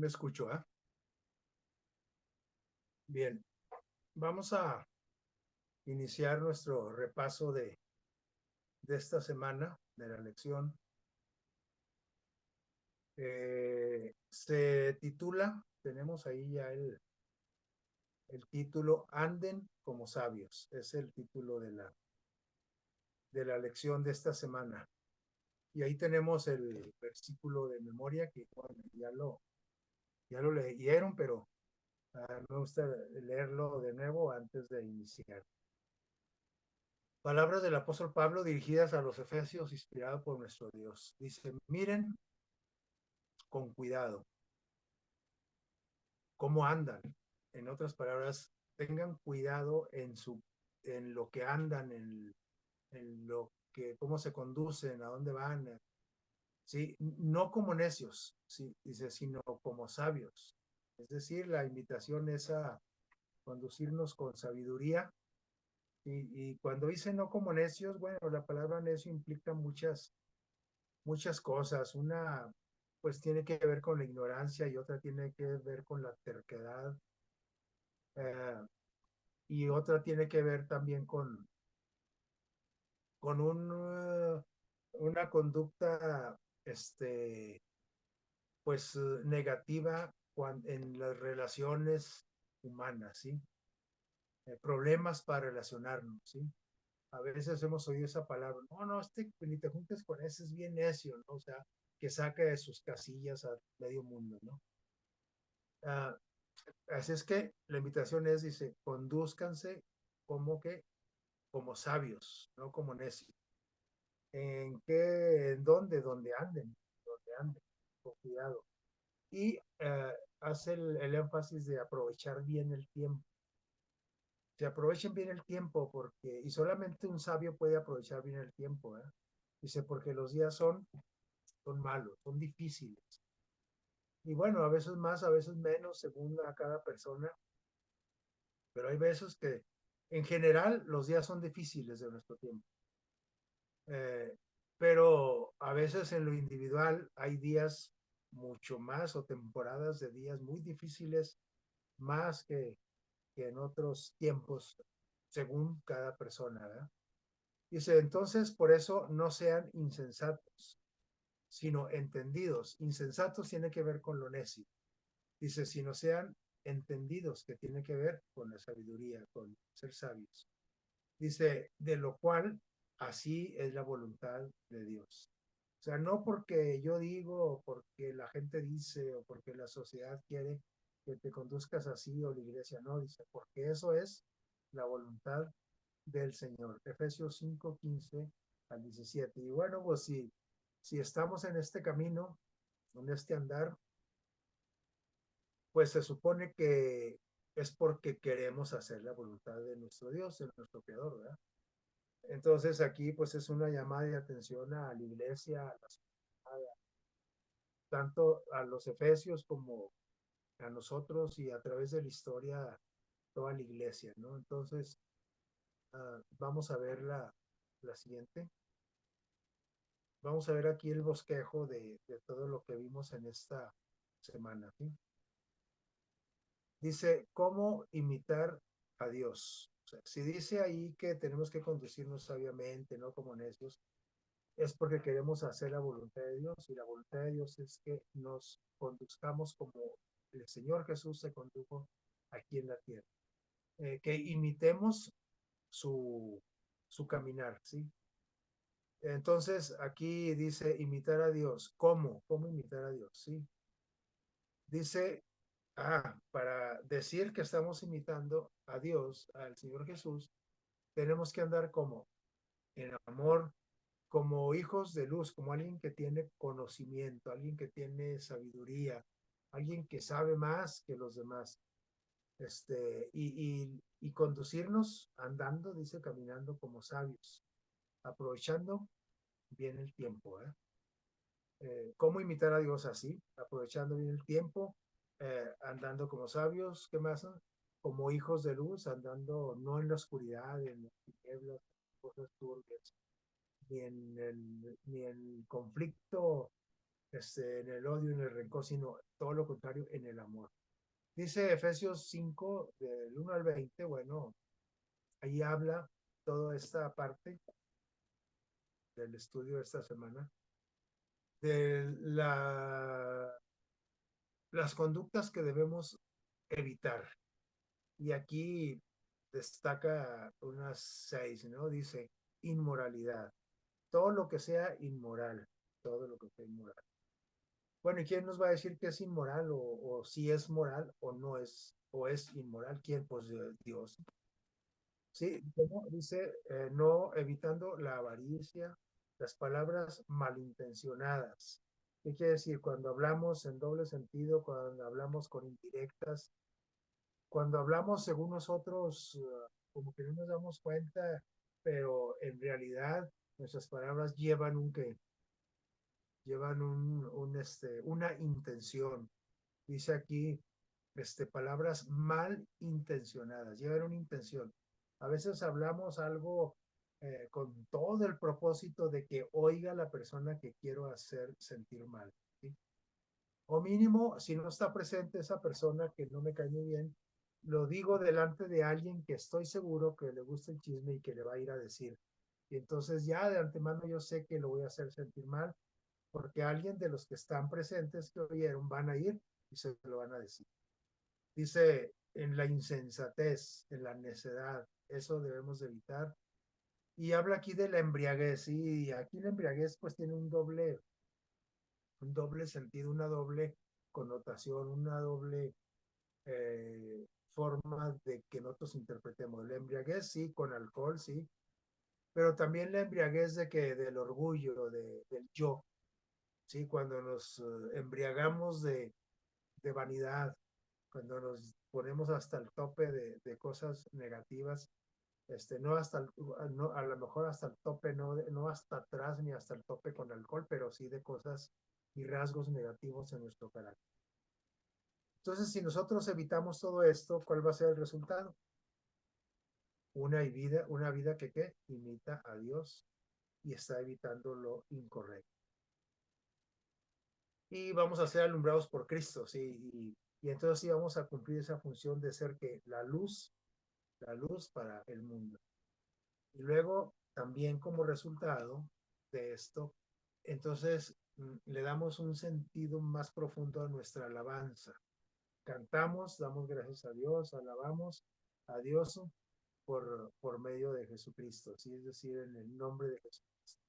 Me escucho, ¿ah? Bien, vamos a iniciar nuestro repaso de esta semana, de la lección. Se titula, tenemos ahí ya el título, Anden como sabios. Es el título de la lección de esta semana. Y ahí tenemos el versículo de memoria que bueno, ya lo leyeron, pero me gusta leerlo de nuevo antes de iniciar. Palabras del apóstol Pablo dirigidas a los Efesios, inspirado por nuestro Dios. Dice, miren con cuidado cómo andan. En otras palabras, tengan cuidado en lo que andan, en lo que, cómo se conducen, a dónde van. ¿Sí? No como necios, ¿sí? Dice, sino como sabios. Es decir, la invitación es a conducirnos con sabiduría. Y cuando dice no como necios, bueno, la palabra necio implica muchas cosas. Una, pues tiene que ver con la ignorancia y otra tiene que ver con la terquedad. eh, y otra tiene que ver también con una conducta, pues negativa en las relaciones humanas, ¿sí? Problemas para relacionarnos, ¿sí? A veces hemos oído esa palabra, no, no, ni te juntes con ese, es bien necio, ¿no? O sea, que saca de sus casillas a medio mundo, ¿no? Ah, así es que la invitación es, dice, condúzcanse como sabios, no como necios. ¿En qué, en dónde? Donde anden, con cuidado. Y hace el énfasis de aprovechar bien el tiempo. Se aprovechen bien el tiempo y solamente un sabio puede aprovechar bien el tiempo, ¿eh? Dice, porque los días son malos, son difíciles. Y bueno, a veces más, a veces menos, según a cada persona, pero hay veces que en general los días son difíciles de nuestro tiempo. Eh, pero a veces en lo individual hay días mucho más o temporadas de días muy difíciles, más que en otros tiempos, según cada persona, ¿verdad? Dice, entonces por eso no sean insensatos, sino entendidos. Insensatos tiene que ver con lo necio. Dice, sino sean entendidos, que tiene que ver con la sabiduría, con ser sabios. Dice, de lo cual así es la voluntad de Dios. O sea, no porque yo digo, o porque la gente dice, o porque la sociedad quiere que te conduzcas así, o la iglesia no, dice, porque eso es la voluntad del Señor. Efesios 5:15 al 17. Y bueno, pues si estamos en este camino, en este andar, pues se supone que es porque queremos hacer la voluntad de nuestro Dios, de nuestro Creador, ¿verdad? Entonces aquí pues es una llamada de atención a la iglesia, tanto a los efesios como a nosotros y a través de la historia toda la iglesia, ¿no? Entonces vamos a ver la siguiente. Vamos a ver aquí el bosquejo de todo lo que vimos en esta semana, ¿sí? Dice, ¿cómo imitar a Dios? O sea, si dice ahí que tenemos que conducirnos sabiamente, no como necios, es porque queremos hacer la voluntad de Dios y la voluntad de Dios es que nos conduzcamos como el Señor Jesús se condujo aquí en la tierra, que imitemos su, su caminar, ¿sí? Entonces aquí dice imitar a Dios. ¿Cómo? ¿Cómo imitar a Dios? Sí. Dice, para decir que estamos imitando a Dios, al Señor Jesús, tenemos que andar como en amor, como hijos de luz, como alguien que tiene conocimiento, alguien que tiene sabiduría, alguien que sabe más que los demás. Y conducirnos andando, dice, caminando como sabios, aprovechando bien el tiempo, ¿eh? ¿Cómo imitar a Dios así? Aprovechando bien el tiempo, andando como sabios, ¿qué más? Como hijos de luz, andando no en la oscuridad, en las tinieblas, cosas turbias, ni en el conflicto en el odio, en el rencor, sino todo lo contrario, en el amor. Dice Efesios 5, del 1 al 20, bueno, ahí habla toda esta parte del estudio de esta semana, de las conductas que debemos evitar. Y aquí destaca unas 6, ¿no? Dice inmoralidad, todo lo que sea inmoral, todo lo que sea inmoral. Bueno, ¿y quién nos va a decir que es inmoral o si es moral o no es, o es inmoral? ¿Quién? Pues Dios. Sí, ¿cómo? Dice, no evitando la avaricia, las palabras malintencionadas. ¿Qué quiere decir? Cuando hablamos en doble sentido, cuando hablamos con indirectas, cuando hablamos según nosotros, como que no nos damos cuenta, pero en realidad nuestras palabras llevan un qué, llevan una intención. Dice aquí, palabras mal intencionadas, llevan una intención. A veces hablamos algo con todo el propósito de que oiga la persona que quiero hacer sentir mal, ¿sí? O mínimo, si no está presente esa persona que no me cae muy bien, lo digo delante de alguien que estoy seguro que le gusta el chisme y que le va a ir a decir. Y entonces ya de antemano yo sé que lo voy a hacer sentir mal porque alguien de los que están presentes que oyeron van a ir y se lo van a decir. Dice, en la insensatez, en la necedad, eso debemos evitar. Y habla aquí de la embriaguez, y aquí la embriaguez pues tiene un doble sentido, una doble connotación, una doble forma de que nosotros interpretemos. La embriaguez, sí, con alcohol, sí, pero también la embriaguez de que del orgullo, del yo, sí, cuando nos embriagamos de vanidad, cuando nos ponemos hasta el tope de cosas negativas, no hasta el, no, a lo mejor hasta el tope, no hasta atrás ni hasta el tope con alcohol, pero sí de cosas y rasgos negativos en nuestro carácter. Entonces, si nosotros evitamos todo esto, ¿cuál va a ser el resultado? Una vida que ¿qué? Imita a Dios y está evitando lo incorrecto. Y vamos a ser alumbrados por Cristo, ¿sí? Y entonces sí vamos a cumplir esa función de ser que la luz para el mundo. Y luego, también como resultado de esto, entonces le damos un sentido más profundo a nuestra alabanza. Cantamos, damos gracias a Dios, alabamos a Dios por medio de Jesucristo, ¿sí? Es decir, en el nombre de Jesucristo.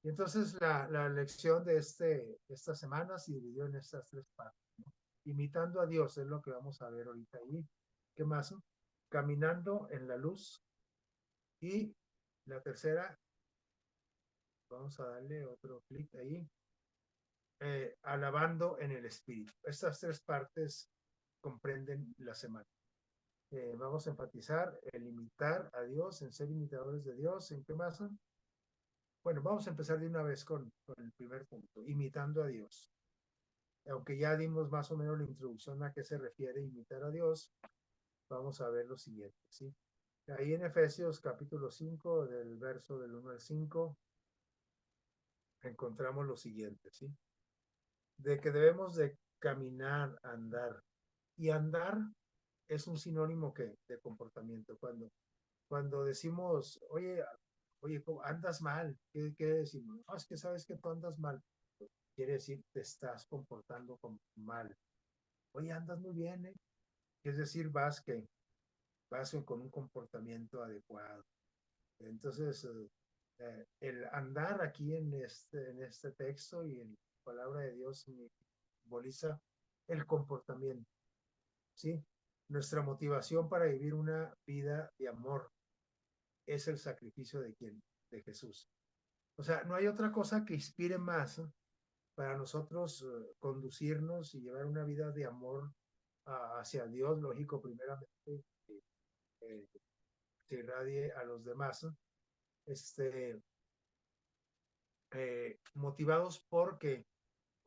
Y entonces la lección de esta semana se dividió en estas tres partes, ¿no? Imitando a Dios es lo que vamos a ver ahorita ahí. ¿Qué más? Caminando en la luz. Y la tercera, vamos a darle otro clic ahí, alabando en el Espíritu. Estas tres partes comprenden la semana. Vamos a enfatizar el imitar a Dios, en ser imitadores de Dios. ¿En qué más? Bueno, vamos a empezar de una vez con el primer punto, imitando a Dios. Aunque ya dimos más o menos la introducción a qué se refiere imitar a Dios, vamos a ver lo siguiente, ¿sí? Ahí en Efesios capítulo 5, del verso del 1 al 5, encontramos lo siguiente, ¿sí? De que debemos de caminar, andar. Y andar es un sinónimo que de comportamiento. Cuando decimos, oye, andas mal, ¿qué decimos? No, es que sabes que tú andas mal. Quiere decir, te estás comportando mal. Oye, andas muy bien, ¿eh? Es decir, vas con un comportamiento adecuado. Entonces, el andar aquí en este texto y en la palabra de Dios simboliza el comportamiento, ¿sí? Nuestra motivación para vivir una vida de amor es el sacrificio de quién, de Jesús. O sea, no hay otra cosa que inspire más, ¿eh? Para nosotros conducirnos y llevar una vida de amor hacia Dios, lógico, primeramente, eh, que irradie a los demás, ¿eh? este, motivados por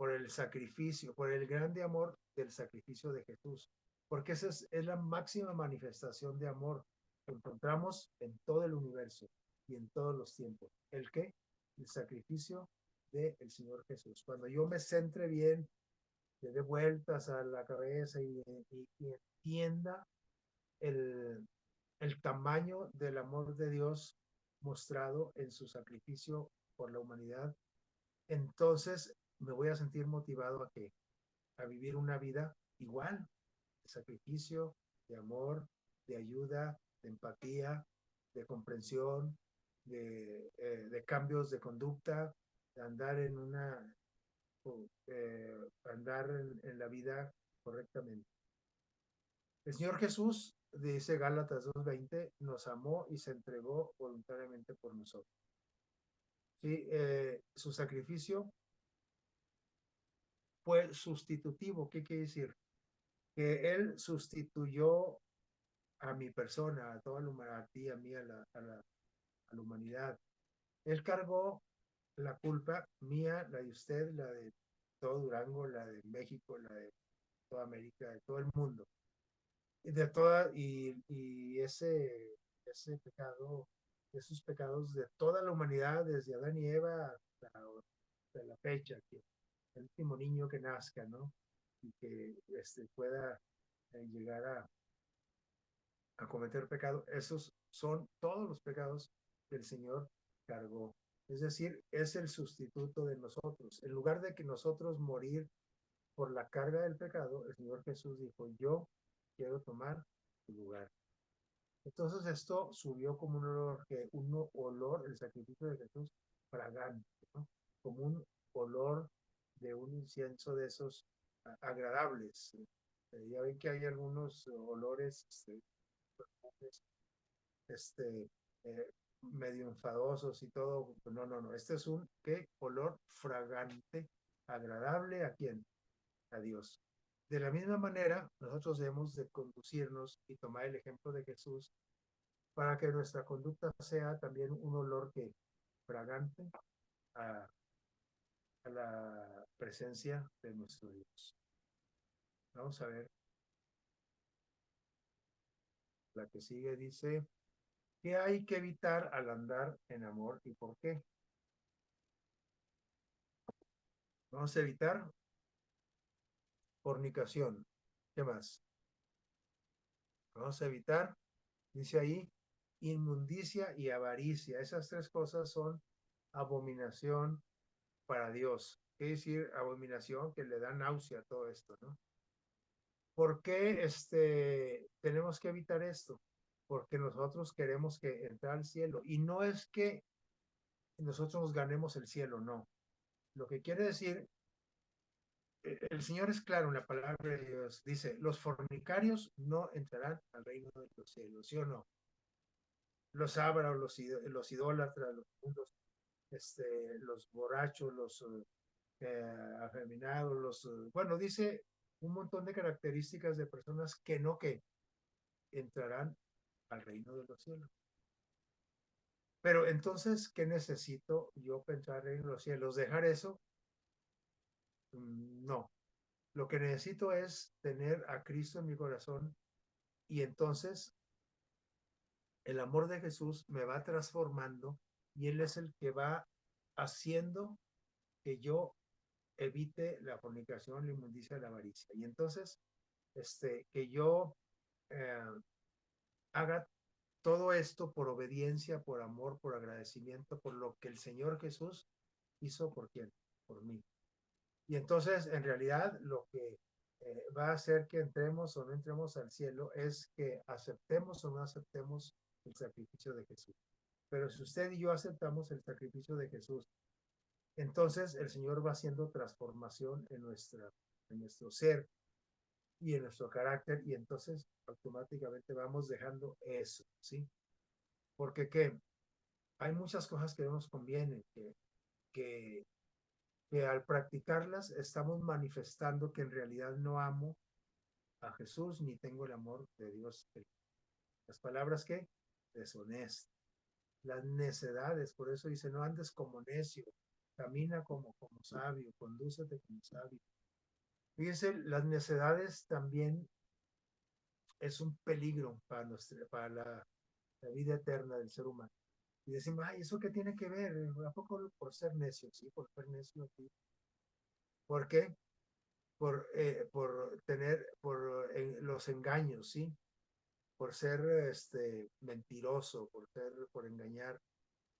el sacrificio, por el grande amor del sacrificio de Jesús, porque esa es la máxima manifestación de amor que encontramos en todo el universo y en todos los tiempos. ¿El qué? El sacrificio del Señor Jesús. Cuando yo me centre bien, le dé vueltas a la cabeza y entienda el, el tamaño del amor de Dios mostrado en su sacrificio por la humanidad, entonces me voy a sentir motivado a que a vivir una vida igual, de sacrificio, de amor, de ayuda, de empatía, de comprensión, de cambios de conducta, de andar en andar en la vida correctamente. El Señor Jesús, dice Gálatas 2:20, nos amó y se entregó voluntariamente por nosotros. ¿Sí? Su sacrificio fue sustitutivo. ¿Qué quiere decir? Que Él sustituyó a mi persona, a toda la humanidad, a ti, a mí, a la humanidad. Él cargó la culpa mía, la de usted, la de todo Durango, la de México, la de toda América, de todo el mundo. De toda, ese pecado, esos pecados de toda la humanidad, desde Adán y Eva hasta la fecha, que el último niño que nazca, ¿no? Y que pueda llegar a cometer pecado, esos son todos los pecados que el Señor cargó. Es decir, es el sustituto de nosotros. En lugar de que nosotros morir por la carga del pecado, el Señor Jesús dijo, yo quiero tomar tu lugar. Entonces esto subió como un olor, el sacrificio de Jesús, fragante, ¿no? Como un olor de un incienso de esos agradables. Ya ven que hay algunos olores este, medio enfadosos y todo. No, no, no. Este es un ¿qué? Olor fragante, agradable a quién? A Dios. De la misma manera, nosotros debemos de conducirnos y tomar el ejemplo de Jesús para que nuestra conducta sea también un olor que fragante a, a la presencia de nuestro Dios. Vamos a ver, la que sigue dice, ¿qué hay que evitar al andar en amor y por qué? Vamos a evitar fornicación. ¿Qué más? Vamos a evitar, dice ahí, inmundicia y avaricia. Esas tres cosas son abominación para Dios. ¿Qué decir abominación? Que le da náusea a todo esto, ¿no? ¿Por qué tenemos que evitar esto? Porque nosotros queremos que entrar al cielo. Y no es que nosotros nos ganemos el cielo, no. Lo que quiere decir, el Señor es claro en la palabra de Dios. Dice, los fornicarios no entrarán al reino de los cielos, ¿sí o no? Los ávaros, los idólatras, los mundos, los borrachos, los afeminados, bueno, dice un montón de características de personas que entrarán al reino de los cielos. Pero entonces, ¿qué necesito yo pensar en los cielos? ¿Dejar eso? No. Lo que necesito es tener a Cristo en mi corazón y entonces el amor de Jesús me va transformando y Él es el que va haciendo que yo evite la fornicación, la inmundicia, la avaricia. Y entonces, que yo eh, haga todo esto por obediencia, por amor, por agradecimiento, por lo que el Señor Jesús hizo por quién, por mí. Y entonces, en realidad, lo que va a hacer que entremos o no entremos al cielo es que aceptemos o no aceptemos el sacrificio de Jesús. Pero si usted y yo aceptamos el sacrificio de Jesús, entonces el Señor va haciendo transformación en nuestro ser y en nuestro carácter y entonces automáticamente vamos dejando eso, ¿sí? Porque ¿qué? Hay muchas cosas que no nos convienen, que, que al practicarlas estamos manifestando que en realidad no amo a Jesús ni tengo el amor de Dios. Las palabras que deshonestas, las necedades, por eso dice, no andes como necio, camina como sabio, condúcete como sabio. Fíjense, las necedades también es un peligro para la vida eterna del ser humano. Y decimos, ay, ¿eso qué tiene que ver? ¿A poco por ser necio? Sí, por ser necio, sí. ¿Por qué? Por tener, los engaños, ¿sí? Por ser mentiroso, por engañar.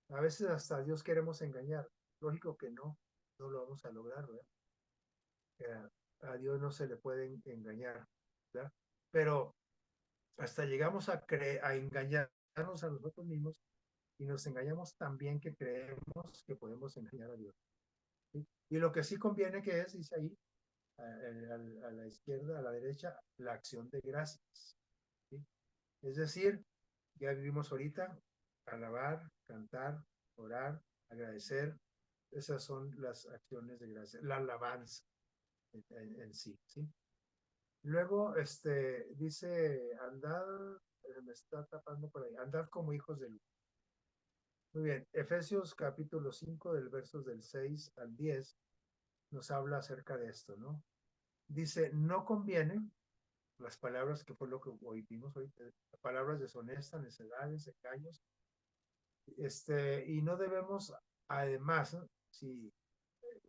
A veces hasta a Dios queremos engañar. Lógico que no lo vamos a lograr, ¿verdad? A Dios no se le puede engañar, ¿verdad? Pero hasta llegamos a engañarnos a nosotros mismos y nos engañamos también que creemos que podemos engañar a Dios. ¿Sí? Y lo que sí conviene que es, dice ahí, a la izquierda, a la derecha, la acción de gracias. ¿Sí? Es decir, ya vivimos ahorita, alabar, cantar, orar, agradecer, esas son las acciones de gracias, la alabanza en sí, ¿sí? Luego, dice, andad, me está tapando por ahí, andad como hijos de luz. Muy bien, Efesios capítulo 5 del versos del 6 al 10 nos habla acerca de esto, ¿no? Dice, no conviene, las palabras que fue lo que hoy vimos hoy, palabras deshonestas, necedades, engaños, y no debemos, además, ¿no? Si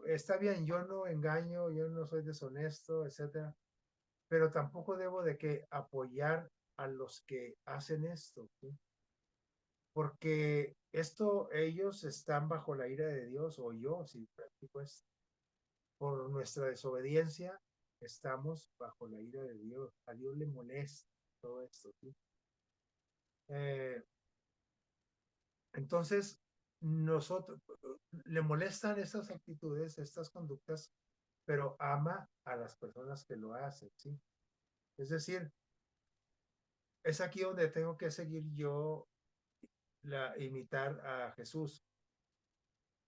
está bien, yo no engaño, yo no soy deshonesto, etcétera, pero tampoco debo de que apoyar a los que hacen esto, ¿sí? Porque ellos están bajo la ira de Dios, o yo, si practico esto, por nuestra desobediencia, estamos bajo la ira de Dios. A Dios le molesta todo esto, ¿sí? Eh, entonces, nosotros, le molestan estas actitudes, estas conductas, pero ama a las personas que lo hacen, ¿sí? Es decir, es aquí donde tengo que seguir yo imitar a Jesús.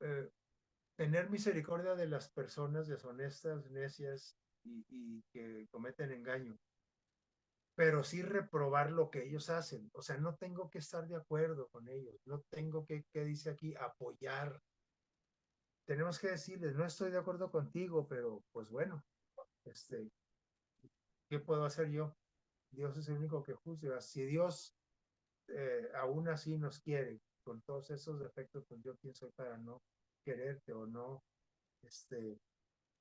Eh, Tener misericordia de las personas deshonestas, necias y que cometen engaño, pero sí reprobar lo que ellos hacen. O sea, no tengo que estar de acuerdo con ellos, no tengo que dice aquí, apoyar. Tenemos que decirles, no estoy de acuerdo contigo, pero pues bueno, este, ¿qué puedo hacer yo? Dios es el único que juzga. Si Dios aún así nos quiere, con todos esos defectos, pues yo quién soy para no quererte o no, este,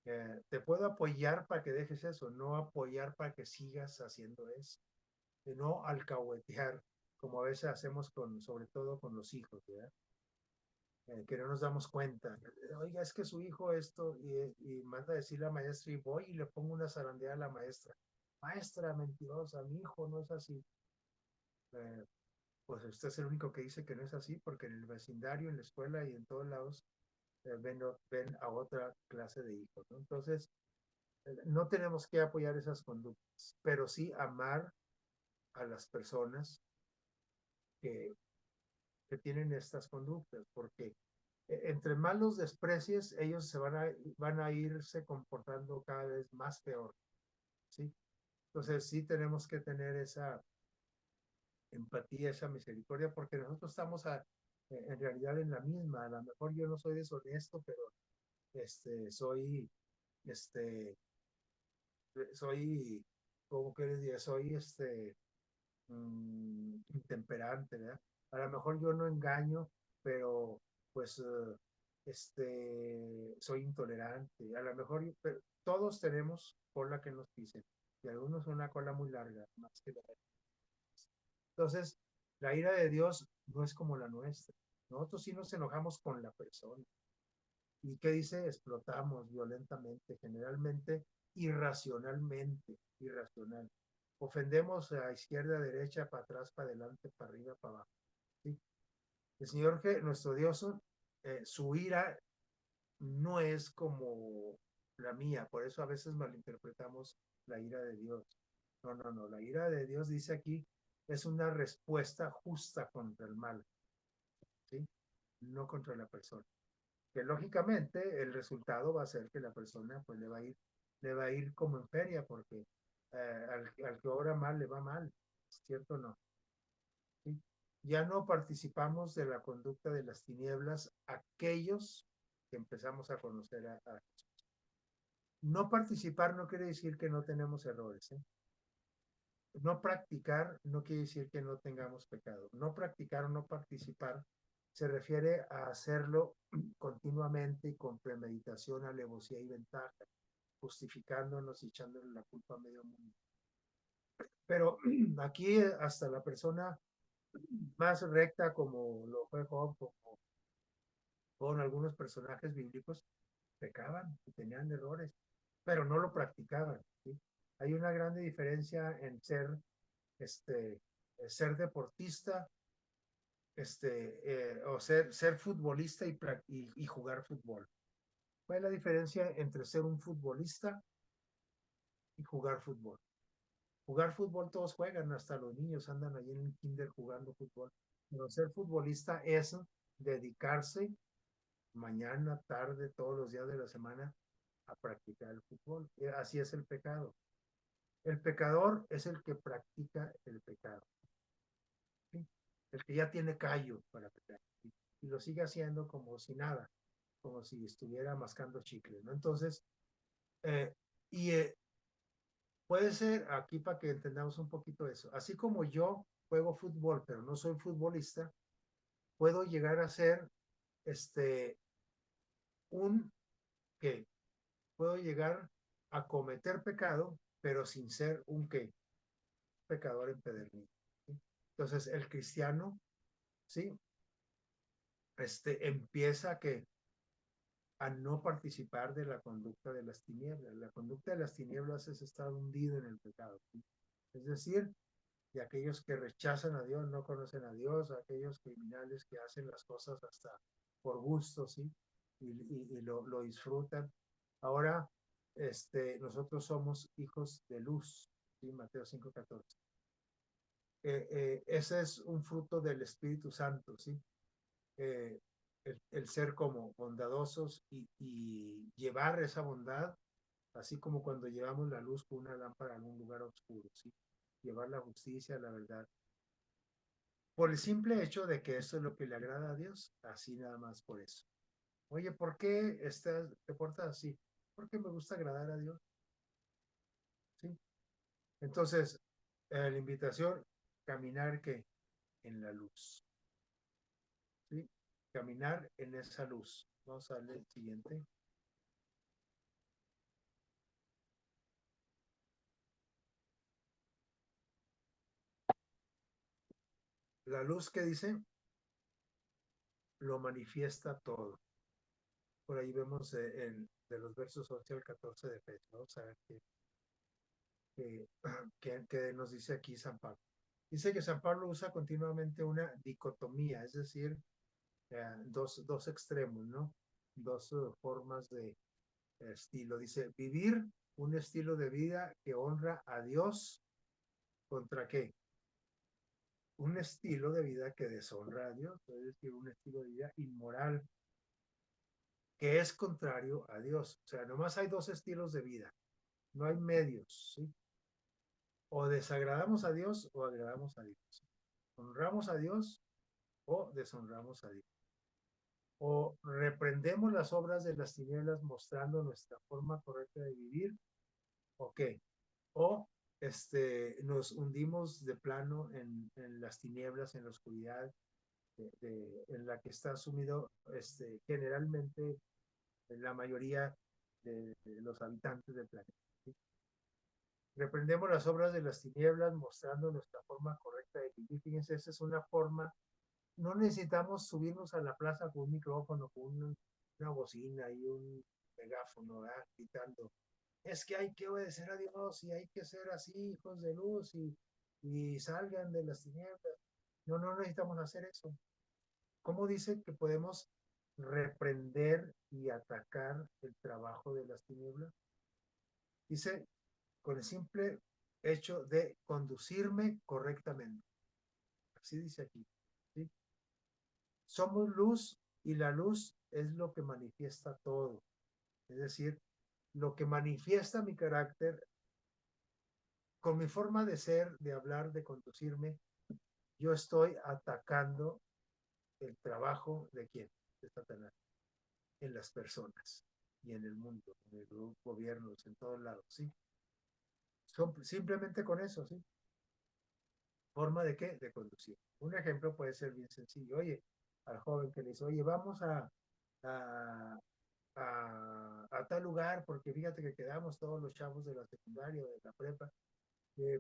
te puedo apoyar para que dejes eso, no apoyar para que sigas haciendo eso, no alcahuetear, como a veces hacemos sobre todo con los hijos, ¿verdad? Que no nos damos cuenta. Oiga, es que su hijo esto, y manda a decir la maestra, y voy y le pongo una zarandeada a la maestra. Maestra mentirosa, mi hijo no es así. Eh, pues usted es el único que dice que no es así, porque en el vecindario, en la escuela y en todos lados ven a otra clase de hijos, ¿no? Entonces, no tenemos que apoyar esas conductas, pero sí amar a las personas que, que tienen estas conductas, porque entre más los desprecies, ellos van a irse comportando cada vez más peor, ¿sí? Entonces sí tenemos que tener esa empatía, esa misericordia, porque nosotros estamos en realidad en la misma. A lo mejor yo no soy deshonesto, pero soy, este, soy, ¿cómo que les diría? Soy intemperante, ¿verdad? A lo mejor yo no engaño, pero pues soy intolerante. A lo mejor pero todos tenemos cola que nos pisen y algunos una cola muy larga, más que la. Entonces, la ira de Dios no es como la nuestra. Nosotros sí nos enojamos con la persona. ¿Y qué dice? Explotamos violentamente, generalmente irracionalmente, irracional. Ofendemos a izquierda, a derecha, para atrás, para adelante, para arriba, para abajo. ¿Sí? El Señor, que nuestro Dios, su ira no es como la mía, por eso a veces malinterpretamos la ira de Dios. No, no, no, la ira de Dios dice aquí es una respuesta justa contra el mal, ¿sí? No contra la persona. Que lógicamente el resultado va a ser que la persona pues le va a ir como en feria, porque al que obra mal le va mal, ¿cierto o no? ¿Sí? Ya no participamos de la conducta de las tinieblas aquellos que empezamos a conocer a. No participar no quiere decir que no tenemos errores, ¿eh? No practicar no quiere decir que no tengamos pecado. No practicar o no participar se refiere a hacerlo continuamente y con premeditación, alevosía y ventaja, justificándonos y echándole la culpa a medio mundo. Pero aquí hasta la persona más recta como lo fue Job, como con algunos personajes bíblicos, pecaban y tenían errores, pero no lo practicaban. ¿Sí? Hay una grande diferencia en este, ser deportista o ser futbolista y jugar fútbol. ¿Cuál es la diferencia entre ser un futbolista y jugar fútbol? Jugar fútbol todos juegan, hasta los niños andan allí en el kinder jugando fútbol. Pero ser futbolista es dedicarse mañana, tarde, todos los días de la semana a practicar el fútbol. Así es el pecado. El pecador es el que practica el pecado. ¿Sí? El que ya tiene callo para pecar. Y lo sigue haciendo como si nada, como si estuviera mascando chicle, ¿no? Entonces, eh, y puede ser, aquí para que entendamos un poquito eso, así como yo juego fútbol, pero no soy futbolista, puedo llegar a ser este, un que puedo llegar a cometer pecado, pero sin ser un que pecador empedernido. ¿Sí? Entonces, el cristiano, ¿sí? Empieza a no participar de la conducta de las tinieblas. La conducta de las tinieblas es estar hundido en el pecado. ¿Sí? Es decir, de aquellos que rechazan a Dios, no conocen a Dios, aquellos criminales que hacen las cosas hasta por gusto, ¿sí? Y lo disfrutan. Ahora, nosotros somos hijos de luz, ¿sí? Mateo 5:14. Ese es un fruto del Espíritu Santo, ¿sí? Eh, el ser como bondadosos y llevar esa bondad, así como cuando llevamos la luz con una lámpara a un lugar oscuro, ¿sí? Llevar la justicia, la verdad. Por el simple hecho de que eso es lo que le agrada a Dios, así nada más por eso. Oye, ¿por qué te portas así? Porque me gusta agradar a Dios, ¿sí? Entonces, la invitación, caminar que en la luz, ¿sí? Caminar en esa luz. Vamos a ver el siguiente. La luz que dice, lo manifiesta todo. Por ahí vemos de los versos 8 al 14 de Efesios. Vamos a ver que, que nos dice aquí San Pablo. Dice que San Pablo usa continuamente una dicotomía, es decir, dos extremos, ¿no? Dos formas de estilo. Dice, vivir un estilo de vida que honra a Dios contra qué? Un estilo de vida que deshonra a Dios, es decir, un estilo de vida inmoral que es contrario a Dios. O sea, nomás hay dos estilos de vida, no hay medios, ¿sí? O desagradamos a Dios o agradamos a Dios. Honramos a Dios o deshonramos a Dios. O reprendemos las obras de las tinieblas mostrando nuestra forma correcta de vivir, o qué, o nos hundimos de plano en las tinieblas, en la oscuridad en la que está sumido generalmente la mayoría de los habitantes del planeta. ¿Sí? Reprendemos las obras de las tinieblas mostrando nuestra forma correcta de vivir. Fíjense, esa es una forma. No necesitamos subirnos a la plaza con un micrófono, con una bocina y un megáfono, ¿verdad? Gritando. Es que hay que obedecer a Dios y hay que ser así, hijos de luz y salgan de las tinieblas. No, no necesitamos hacer eso. ¿Cómo dice que podemos reprender y atacar el trabajo de las tinieblas? Dice, con el simple hecho de conducirme correctamente. Así dice aquí. ¿Sí? Somos luz y la luz es lo que manifiesta todo. Es decir, lo que manifiesta mi carácter con mi forma de ser, de hablar, de conducirme, yo estoy atacando el trabajo de quién? De Satanás, en las personas y en el mundo, en los gobiernos, en todos lados, ¿sí? Simplemente con eso, ¿sí? ¿Forma de qué? De conducir. Un ejemplo puede ser bien sencillo. Oye, al joven que le dice, oye, vamos a, a tal lugar, porque fíjate que quedamos todos los chavos de la secundaria, de la prepa,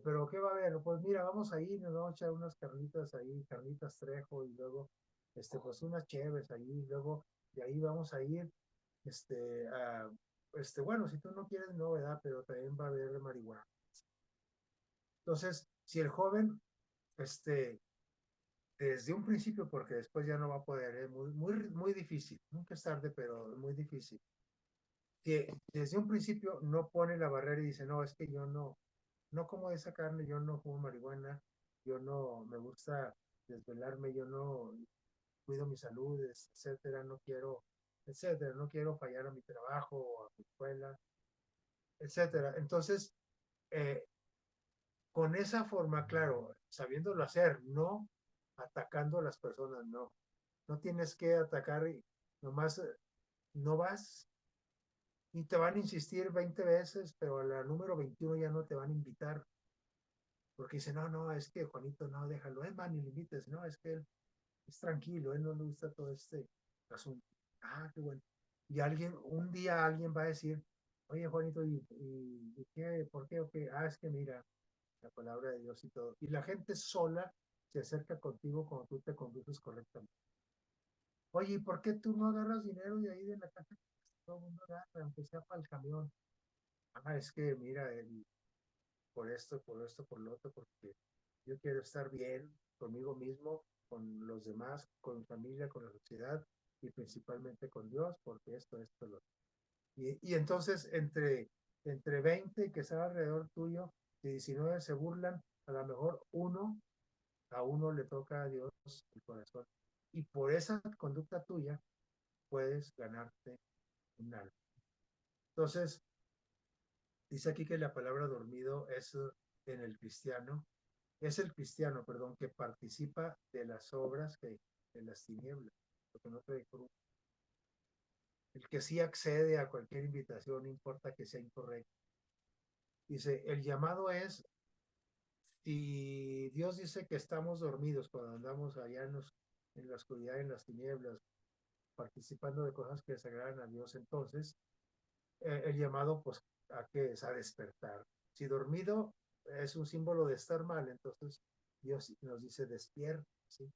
pero ¿qué va a haber? Pues mira, vamos a ir, nos vamos a echar unas carnitas ahí, carnitas Trejo, y luego, pues unas cheves ahí, y luego de ahí vamos a ir, bueno, si tú no quieres, no, ¿verdad? Pero también va a haber marihuana. Entonces, si el joven, este, desde un principio, porque después ya no va a poder, es muy difícil, nunca es tarde, pero muy difícil, que desde un principio no pone la barrera y dice, no, es que yo no como esa carne, yo no fumo marihuana, yo no me gusta desvelarme, yo no cuido mi salud, etcétera, no quiero, etcétera, no quiero fallar a mi trabajo o a mi escuela, etcétera. Entonces, eh, con esa forma, claro, sabiéndolo hacer, no atacando a las personas, no. No tienes que atacar y nomás no vas y te van a insistir 20 veces, pero a la número 21 ya no te van a invitar. Porque dice, no, no, es que Juanito, no, déjalo, man, ni le invites, no, es que él es tranquilo, él no le gusta todo este asunto. Ah, qué bueno. Y un día alguien va a decir, oye, Juanito, ¿y qué, por qué o qué? Ah, es que mira, la palabra de Dios y todo. Y la gente sola se acerca contigo cuando tú te conduces correctamente. Oye, ¿y por qué tú no agarras dinero de ahí de la caja? Todo el mundo agarra, aunque sea para el camión. Ah, es que mira, por esto, por lo otro, porque yo quiero estar bien conmigo mismo, con los demás, con mi familia, con la sociedad y principalmente con Dios, porque esto, lo. Y entonces entre 20 que están alrededor tuyo, de 19 se burlan, a lo mejor a uno le toca a Dios el corazón. Y por esa conducta tuya puedes ganarte un alma. Entonces, dice aquí que la palabra dormido es en el cristiano, es el cristiano, perdón, que participa de las obras de las tinieblas, porque no te dejo, el que sí accede a cualquier invitación, no importa que sea incorrecta. Dice, el llamado es, si Dios dice que estamos dormidos cuando andamos allá en la oscuridad, en las tinieblas, participando de cosas que desagradan a Dios, entonces el llamado, pues, ¿a qué es? A despertar. Si dormido es un símbolo de estar mal, entonces Dios nos dice despierta, ¿sí?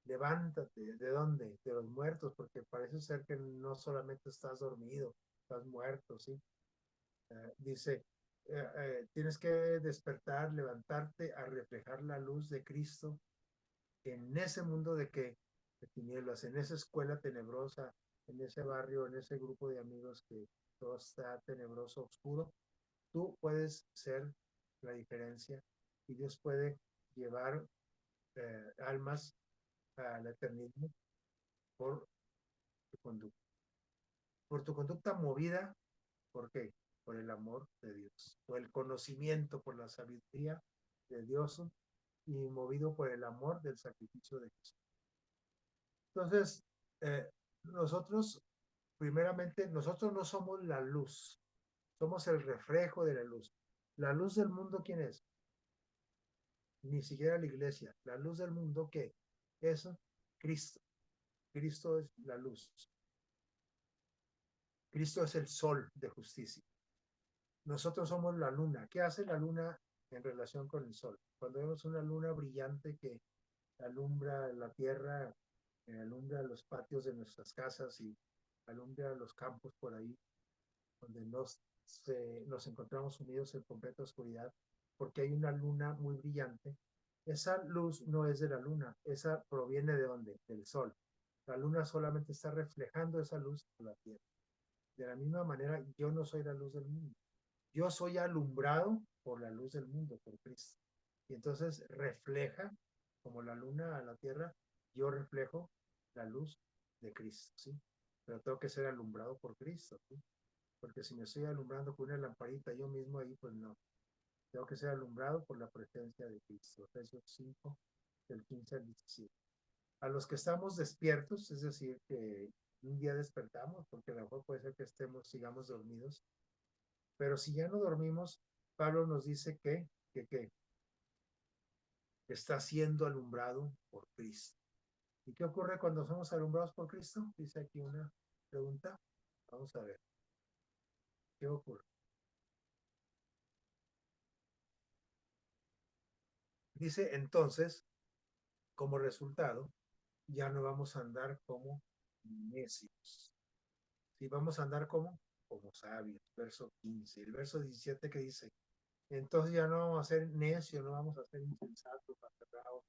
Levántate. ¿De dónde? De los muertos, porque parece ser que no solamente estás dormido, estás muerto, ¿sí? Dice, tienes que despertar, levantarte a reflejar la luz de Cristo en ese mundo de tinieblas, en esa escuela tenebrosa, en ese barrio, en ese grupo de amigos que todo está tenebroso, oscuro. Tú puedes ser la diferencia y Dios puede llevar almas a la eternidad por tu conducta. Por tu conducta movida, ¿por qué? Por el amor de Dios, por el conocimiento, por la sabiduría de Dios y movido por el amor del sacrificio de Jesús. Entonces, nosotros, primeramente, nosotros no somos la luz, somos el reflejo de la luz. La luz del mundo, ¿quién es? Ni siquiera la iglesia. La luz del mundo, ¿qué? Es Cristo. Cristo es la luz. Cristo es el sol de justicia. Nosotros somos la luna. ¿Qué hace la luna en relación con el sol? Cuando vemos una luna brillante que alumbra la tierra, alumbra los patios de nuestras casas y alumbra los campos por ahí, donde nos encontramos sumidos en completa oscuridad, porque hay una luna muy brillante. Esa luz no es de la luna, esa proviene de dónde? Del sol. La luna solamente está reflejando esa luz a la tierra. De la misma manera, yo no soy la luz del mundo. Yo soy alumbrado por la luz del mundo, por Cristo. Y entonces refleja, como la luna a la tierra, yo reflejo la luz de Cristo, ¿sí? Pero tengo que ser alumbrado por Cristo, ¿sí? Porque si me estoy alumbrando con una lamparita yo mismo ahí, pues no. Tengo que ser alumbrado por la presencia de Cristo. Efesios 5, del 15 al 17. A los que estamos despiertos, es decir, que un día despertamos, porque a lo mejor puede ser que sigamos dormidos, pero si ya no dormimos, Pablo nos dice que está siendo alumbrado por Cristo. ¿Y qué ocurre cuando somos alumbrados por Cristo? Dice aquí una pregunta. Vamos a ver. ¿Qué ocurre? Dice entonces, como resultado, ya no vamos a andar como necios. ¿Sí? Vamos a andar como sabios. Verso 15. El verso 17 que dice, entonces ya no vamos a ser necios, no vamos a ser insensatos, aferrados,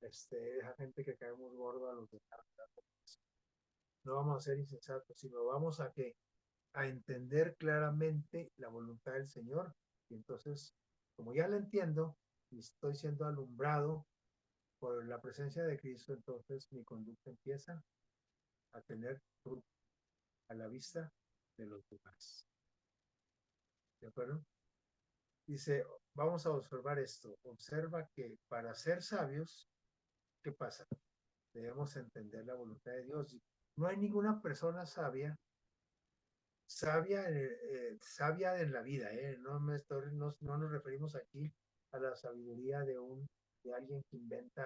esa gente que caemos gordo a los demás. No vamos a ser insensatos, sino vamos a que a entender claramente la voluntad del Señor. Y entonces, como ya la entiendo y estoy siendo alumbrado por la presencia de Cristo, entonces mi conducta empieza a tener fruto a la vista de los demás. ¿De acuerdo? Dice, vamos a observar esto. Observa que para ser sabios, ¿qué pasa? Debemos entender la voluntad de Dios. No hay ninguna persona sabia en la vida, ¿eh? No nos referimos aquí a la sabiduría de alguien que inventa,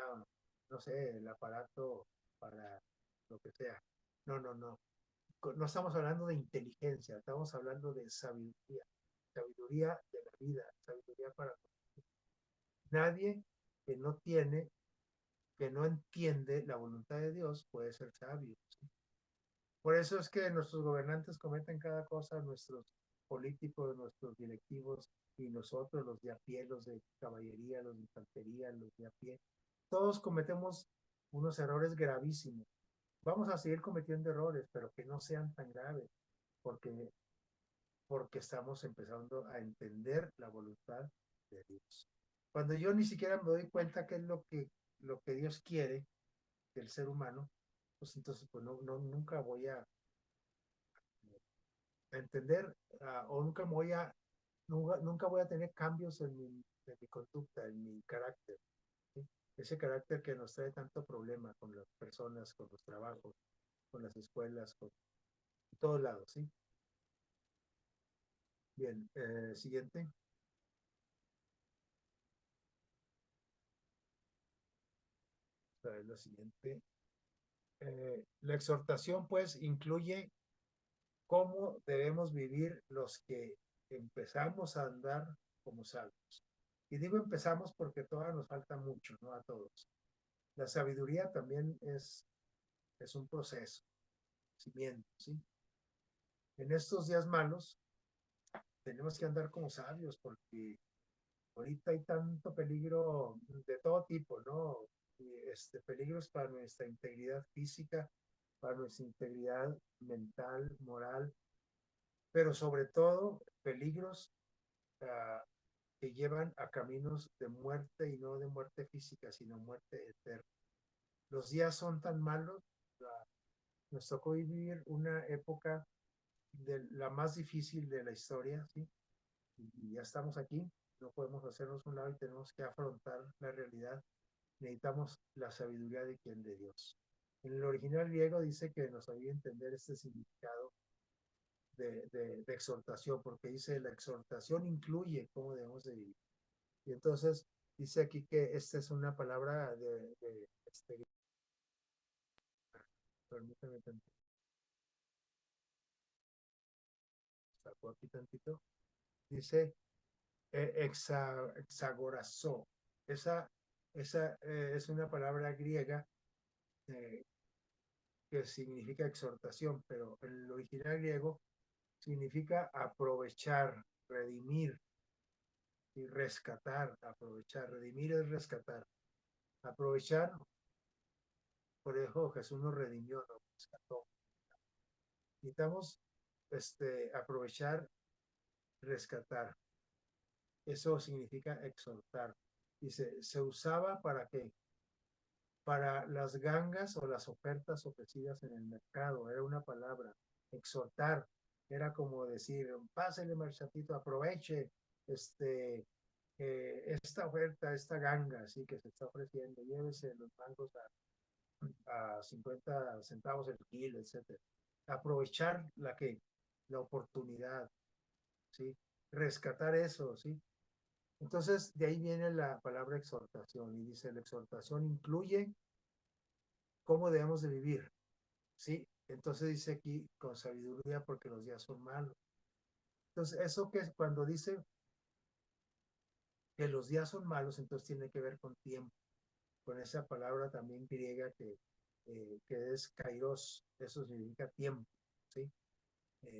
no sé, el aparato para lo que sea. No, no, no. No estamos hablando de inteligencia, estamos hablando de sabiduría, sabiduría de la vida, sabiduría para nadie que no tiene, que no entiende la voluntad de Dios puede ser sabio. ¿Sí? Por eso es que nuestros gobernantes cometen cada cosa, nuestros políticos, nuestros directivos y nosotros, los de a pie, los de caballería, los de infantería, los de a pie, todos cometemos unos errores gravísimos. Vamos a seguir cometiendo errores, pero que no sean tan graves, porque, porque estamos empezando a entender la voluntad de Dios. Cuando yo ni siquiera me doy cuenta qué es lo que Dios quiere del ser humano, pues entonces pues nunca voy a entender o nunca voy a tener cambios en mi conducta, en mi carácter. ¿Sí? Ese carácter que nos trae tanto problema con las personas, con los trabajos, con las escuelas, con todos lados. ¿Sí? Bien, siguiente. Lo siguiente. La exhortación, pues, incluye cómo debemos vivir los que empezamos a andar como sabios. Y digo empezamos porque todavía nos falta mucho, ¿no? A todos. La sabiduría también es un proceso, cimiento, ¿sí? En estos días malos tenemos que andar como sabios porque ahorita hay tanto peligro de todo tipo, ¿no? Y peligros para nuestra integridad física, para nuestra integridad mental, moral, pero sobre todo peligros uh, que llevan a caminos de muerte y no de muerte física, sino muerte eterna. Los días son tan malos, nos tocó vivir una época de la más difícil de la historia, ¿sí? Y ya estamos aquí, no podemos hacernos un lado y tenemos que afrontar la realidad. Necesitamos la sabiduría de quien, de Dios. En el original griego dice que nos ayuda a entender este significado de exhortación, porque dice la exhortación incluye cómo debemos de vivir. Y entonces dice aquí que esta es una palabra permítame tantito, sacó aquí tantito, dice exagorazó. Esa, esa es una palabra griega eh, que significa exhortación, pero en el original griego significa aprovechar, redimir y rescatar, aprovechar, redimir es rescatar, aprovechar, por eso Jesús nos redimió, nos rescató. Necesitamos aprovechar, rescatar. Eso significa exhortar. Dice, se usaba para qué? Para las gangas o las ofertas ofrecidas en el mercado. Era una palabra. Exhortar. Era como decir, pásele, marchatito, aproveche esta oferta, esta ganga, así que se está ofreciendo. Llévese los mangos a 50 centavos el kilo, etcétera. Aprovechar la oportunidad, ¿sí? Rescatar eso, ¿sí? Entonces, de ahí viene la palabra exhortación y dice, la exhortación incluye cómo debemos de vivir, ¿sí? Entonces dice aquí, con sabiduría, porque los días son malos. Entonces, eso que es cuando dice que los días son malos, entonces tiene que ver con tiempo, con esa palabra también griega que es kairos, eso significa tiempo, ¿sí?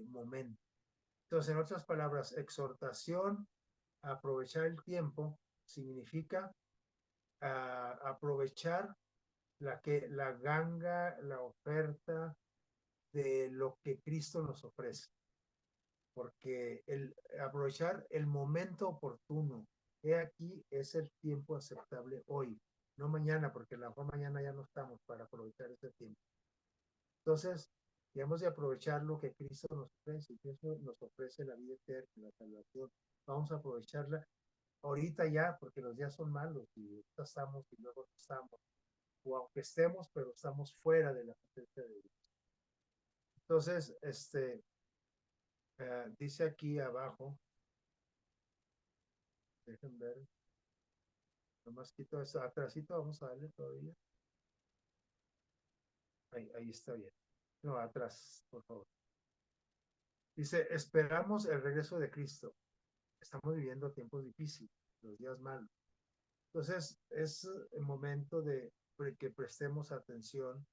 Momento. Entonces, en otras palabras, exhortación a aprovechar el tiempo significa aprovechar la ganga, la oferta de lo que Cristo nos ofrece, porque aprovechar el momento oportuno, he aquí es el tiempo aceptable hoy, no mañana, porque a lo mejor mañana ya no estamos para aprovechar ese tiempo. Entonces, debemos de aprovechar lo que Cristo nos ofrece, y eso nos ofrece la vida eterna, la salvación. Vamos a aprovecharla ahorita ya, porque los días son malos y ahorita estamos y luego no estamos, o aunque estemos, pero estamos fuera de la presencia de Dios. Entonces, dice aquí abajo, dejen ver, nomás quito eso, atrásito, vamos a darle todavía. Ahí está bien. No, atrás, por favor. Dice, esperamos el regreso de Cristo. Estamos viviendo tiempos difíciles, los días malos. Entonces, es el momento de que prestemos atención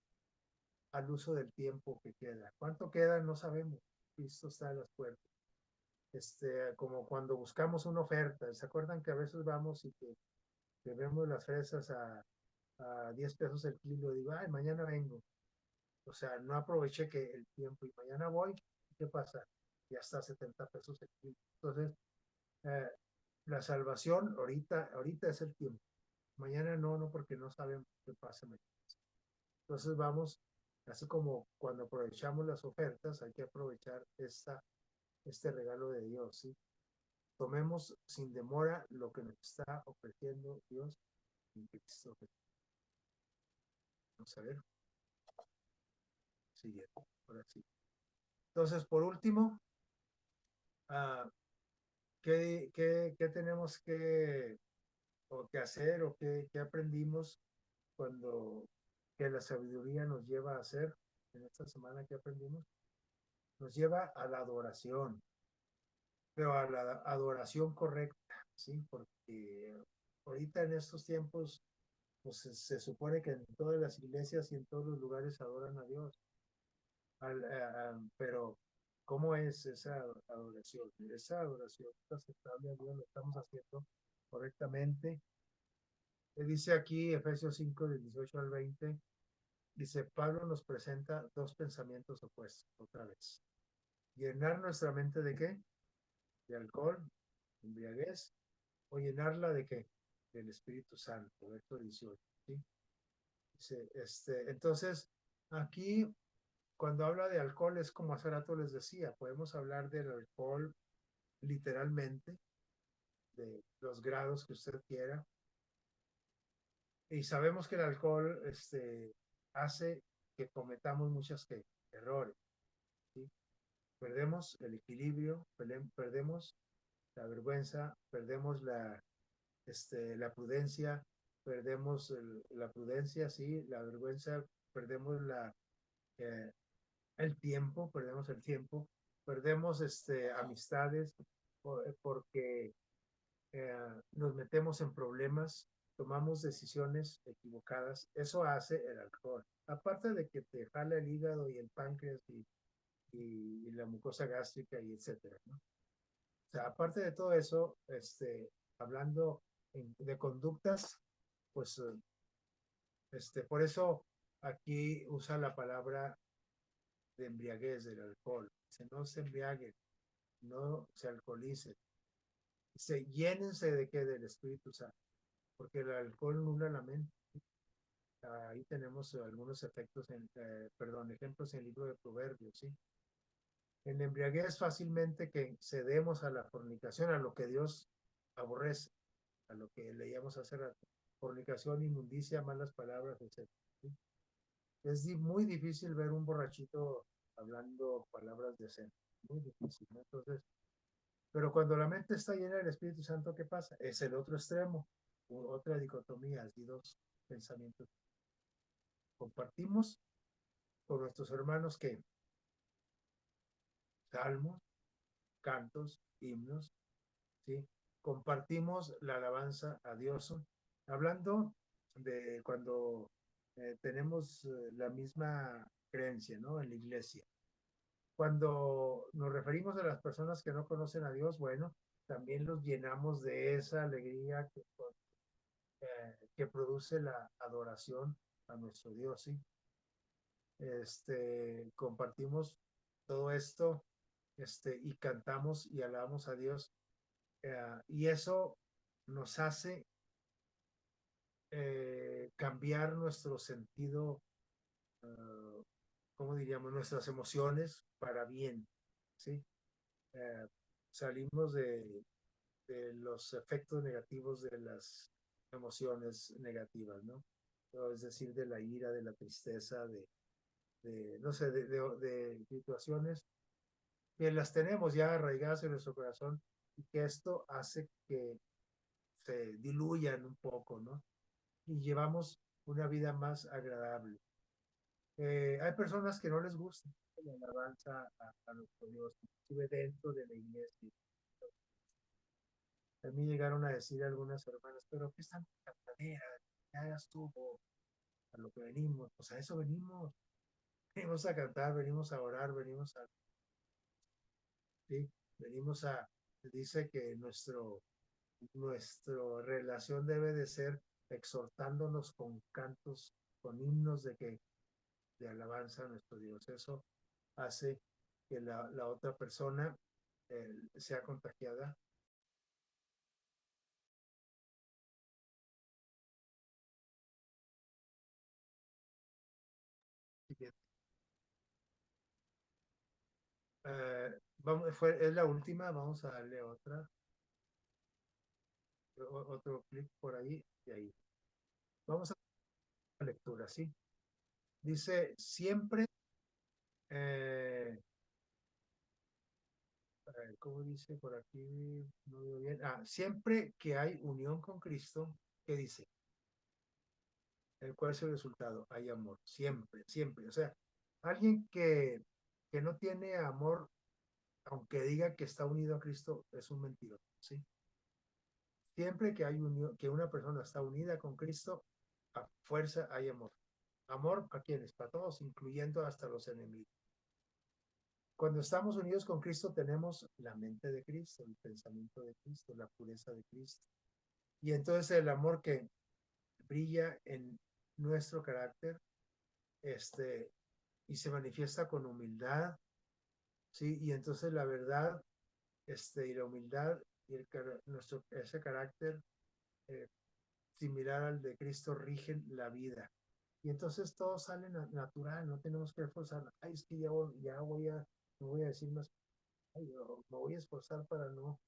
al uso del tiempo que queda. ¿Cuánto queda? No sabemos. Cristo está a las puertas. Como cuando buscamos una oferta. ¿Se acuerdan que a veces vamos y que vemos las fresas a 10 pesos el kilo? Digo, ay, mañana vengo. O sea, no aproveché que el tiempo y mañana voy. ¿Qué pasa? Ya está a 70 pesos el kilo. Entonces, eh, la salvación ahorita es el tiempo. Mañana no, porque no sabemos qué pasa mañana. Entonces vamos, así como cuando aprovechamos las ofertas, hay que aprovechar este regalo de Dios, ¿sí? Tomemos sin demora lo que nos está ofreciendo Dios en Cristo. Vamos a ver. Sigue, ahora sí. Entonces, por último, uh, ¿qué tenemos que hacer o qué aprendimos cuando que la sabiduría nos lleva a hacer en esta semana que aprendimos? Nos lleva a la adoración, pero a la adoración correcta, ¿sí? Porque ahorita en estos tiempos, pues se supone que en todas las iglesias y en todos los lugares adoran a Dios, pero ¿cómo es esa adoración? Esa adoración está aceptable a Dios, lo estamos haciendo correctamente. Dice aquí Efesios 5, del 18 al 20, dice, Pablo nos presenta dos pensamientos opuestos, otra vez. ¿Llenar nuestra mente de qué? De alcohol, embriaguez, o llenarla de qué? Del Espíritu Santo, verso 18, ¿sí? Dice, entonces, aquí, cuando habla de alcohol, es como hace rato les decía, podemos hablar del alcohol literalmente, de los grados que usted quiera, y sabemos que el alcohol, hace que cometamos muchos errores, ¿sí? Perdemos el equilibrio, perdemos la vergüenza, perdemos la prudencia, perdemos la prudencia, sí, la vergüenza, perdemos eh, perdemos el tiempo, perdemos amistades porque nos metemos en problemas, tomamos decisiones equivocadas, eso hace el alcohol. Aparte de que te jala el hígado y el páncreas y la mucosa gástrica y etcétera, ¿no? O sea, aparte de todo eso, hablando de conductas, pues, por eso aquí usa la palabra de embriaguez del alcohol. Dice, no se embriaguen, no se alcoholicen. Dice, llénense de qué? Del Espíritu Santo, porque el alcohol nubla la mente. Ahí tenemos algunos ejemplos en el libro de Proverbios, ¿sí? En la embriaguez fácilmente que cedemos a la fornicación, a lo que Dios aborrece, a lo que leíamos hace rato, fornicación, inmundicia, malas palabras, etc. ¿Sí? Es muy difícil ver un borrachito hablando palabras decentes, muy difícil, ¿no? Entonces, pero cuando la mente está llena del Espíritu Santo, ¿qué pasa? Es el otro extremo, otra dicotomía, así dos pensamientos. Compartimos con nuestros hermanos que salmos, cantos, himnos, ¿sí? Compartimos la alabanza a Dios. Hablando de cuando tenemos la misma creencia, ¿no? En la iglesia. Cuando nos referimos a las personas que no conocen a Dios, bueno, también los llenamos de esa alegría que produce la adoración a nuestro Dios, ¿sí? Compartimos todo esto, y cantamos y alabamos a Dios, y eso nos hace cambiar nuestro sentido, ¿cómo diríamos? Nuestras emociones para bien, ¿sí? Eh, Salimos de los efectos negativos de las emociones negativas, ¿no? Es decir, de la ira, de la tristeza, no sé, de situaciones que las tenemos ya arraigadas en nuestro corazón y que esto hace que se diluyan un poco, ¿no? Y llevamos una vida más agradable. Hay personas que no les gusta la alabanza a nuestro Dios, inclusive dentro de la iglesia. A mí llegaron a decir algunas hermanas, pero ¿qué es tanta cantadera? ¿Qué hagas tú? A lo que venimos, pues a eso venimos. Venimos a cantar, venimos a orar, ¿sí? Venimos a, dice que nuestra relación debe de ser exhortándonos con cantos, con himnos de alabanza a nuestro Dios. Eso hace que la otra persona sea contagiada. Es la última, vamos a darle otro clic por ahí y ahí. Vamos a la lectura, ¿sí? Dice, siempre, eh, ¿cómo dice por aquí? No veo bien. Siempre que hay unión con Cristo, ¿qué dice? ¿Cuál es el resultado? Hay amor, siempre, siempre. O sea, alguien que no tiene amor, aunque diga que está unido a Cristo, es un mentiroso, ¿sí? Siempre que hay unión, que una persona está unida con Cristo, a fuerza hay amor. Amor a quienes, para todos, incluyendo hasta los enemigos. Cuando estamos unidos con Cristo, tenemos la mente de Cristo, el pensamiento de Cristo, la pureza de Cristo. Y entonces el amor que brilla en nuestro carácter, y se manifiesta con humildad, ¿sí? Y entonces la verdad, y la humildad y ese carácter eh, similar al de Cristo rigen la vida. Y entonces todo sale natural, no tenemos que esforzar. Ay, es que no voy a decir más, ay, me voy a esforzar para no,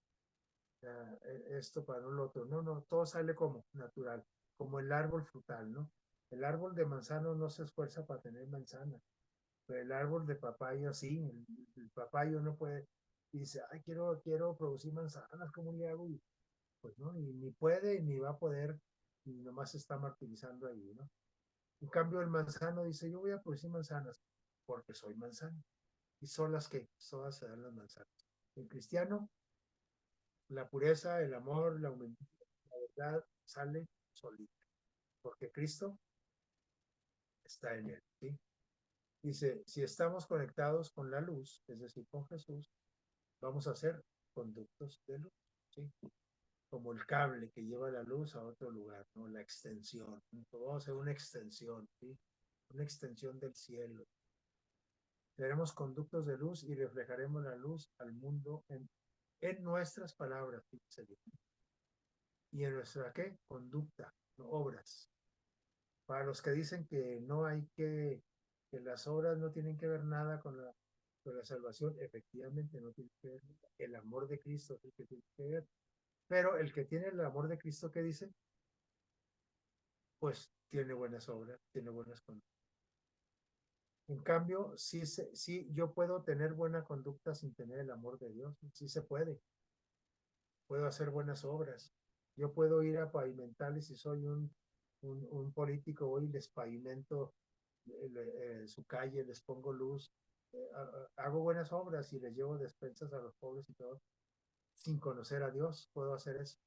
esto, para no lo otro. No, no, todo sale como natural, como el árbol frutal, ¿no? El árbol de manzano no se esfuerza para tener manzana, pero el árbol de papayo sí, el papayo no puede, y dice, ay, quiero producir manzanas, ¿cómo le hago? Y pues no, y ni puede, ni va a poder, y nomás se está martirizando ahí, ¿no? En cambio, el manzano dice, yo voy a producir manzanas porque soy manzano. Y son las que todas se dan las manzanas. El cristiano, la pureza, el amor, la humildad, la verdad, sale solita, porque Cristo está en él, ¿sí? Dice, si estamos conectados con la luz, es decir, con Jesús, vamos a ser conductos de luz, ¿sí? Como el cable que lleva la luz a otro lugar, ¿no? La extensión. Vamos a hacer una extensión, ¿sí? Una extensión del cielo. Seremos conductos de luz y reflejaremos la luz al mundo en nuestras palabras, y en nuestra ¿qué? Conducta, no obras. Para los que dicen que no hay que las obras no tienen que ver nada con la salvación, efectivamente no tiene que ver. El amor de Cristo es el que tiene que ver. Pero el que tiene el amor de Cristo, ¿qué dice? Pues tiene buenas obras, tiene buenas conductas. En cambio, sí, yo puedo tener buena conducta sin tener el amor de Dios. Sí se puede. Puedo hacer buenas obras. Yo puedo ir a pavimentar, y si soy un político, voy y les pavimento su calle, les pongo luz, hago buenas obras y les llevo despensas a los pobres y todo, sin conocer a Dios, puedo hacer eso.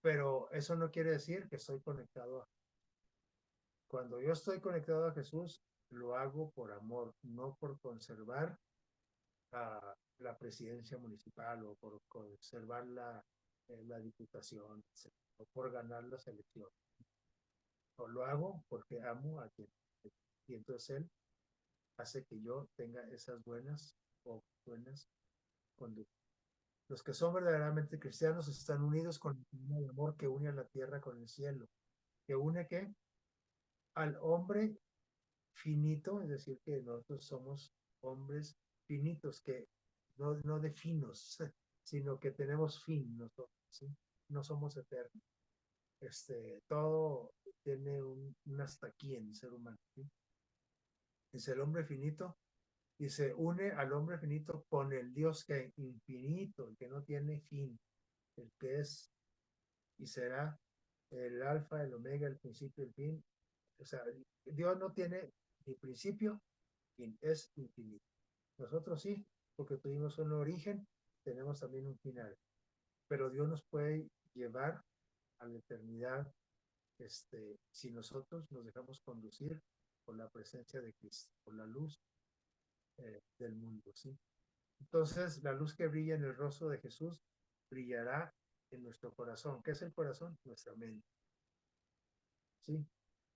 Pero eso no quiere decir que estoy conectado a... Cuando yo estoy conectado a Jesús, lo hago por amor, no por conservar la presidencia municipal o por conservar la diputación, o por ganar las elecciones. O lo hago porque amo a quien. Y entonces Él hace que yo tenga esas buenas o buenas conductas. Los que son verdaderamente cristianos están unidos con el amor que une a la tierra con el cielo, que une que al hombre finito, es decir, que nosotros somos hombres finitos, que no de finos, sino que tenemos fin nosotros, ¿sí? No somos eternos. Todo tiene un hasta aquí en el ser humano, ¿sí? Es el hombre finito y se une al hombre finito con el Dios que es infinito, el que no tiene fin, el que es y será el alfa, el omega, el principio, el fin. O sea, Dios no tiene ni principio, fin, es infinito. Nosotros sí, porque tuvimos un origen, tenemos también un final. Pero Dios nos puede llevar a la eternidad si nosotros nos dejamos conducir por la presencia de Cristo, por la luz del mundo, ¿sí? Entonces, la luz que brilla en el rostro de Jesús brillará en nuestro corazón. ¿Qué es el corazón? Nuestra mente, ¿sí?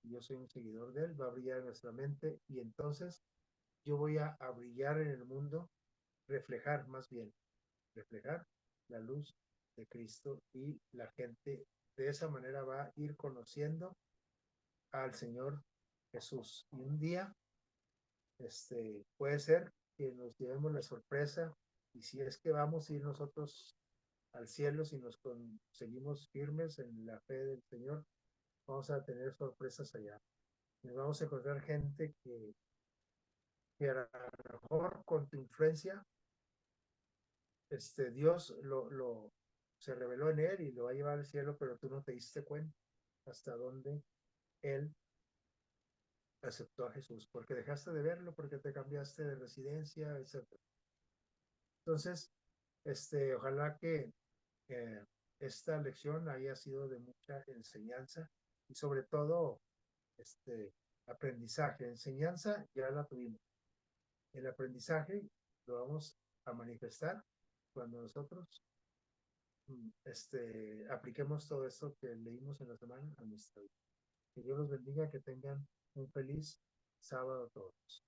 Yo soy un seguidor de Él, va a brillar en nuestra mente y entonces yo voy a brillar en el mundo, reflejar más bien, reflejar la luz de Cristo y la gente de esa manera va a ir conociendo al Señor Jesús. Y un día, puede ser que nos llevemos la sorpresa y si es que vamos a ir nosotros al cielo, si nos seguimos firmes en la fe del Señor, vamos a tener sorpresas allá. Nos vamos a encontrar gente que a lo mejor con tu influencia, Dios se reveló en él y lo va a llevar al cielo, pero tú no te diste cuenta hasta dónde él aceptó a Jesús, porque dejaste de verlo, porque te cambiaste de residencia, etcétera. Entonces, ojalá que eh, esta lección haya sido de mucha enseñanza y sobre todo este aprendizaje. Enseñanza ya la tuvimos. El aprendizaje lo vamos a manifestar cuando nosotros apliquemos todo esto que leímos en la semana a nuestra vida. Que Dios los bendiga, que tengan un feliz sábado a todos.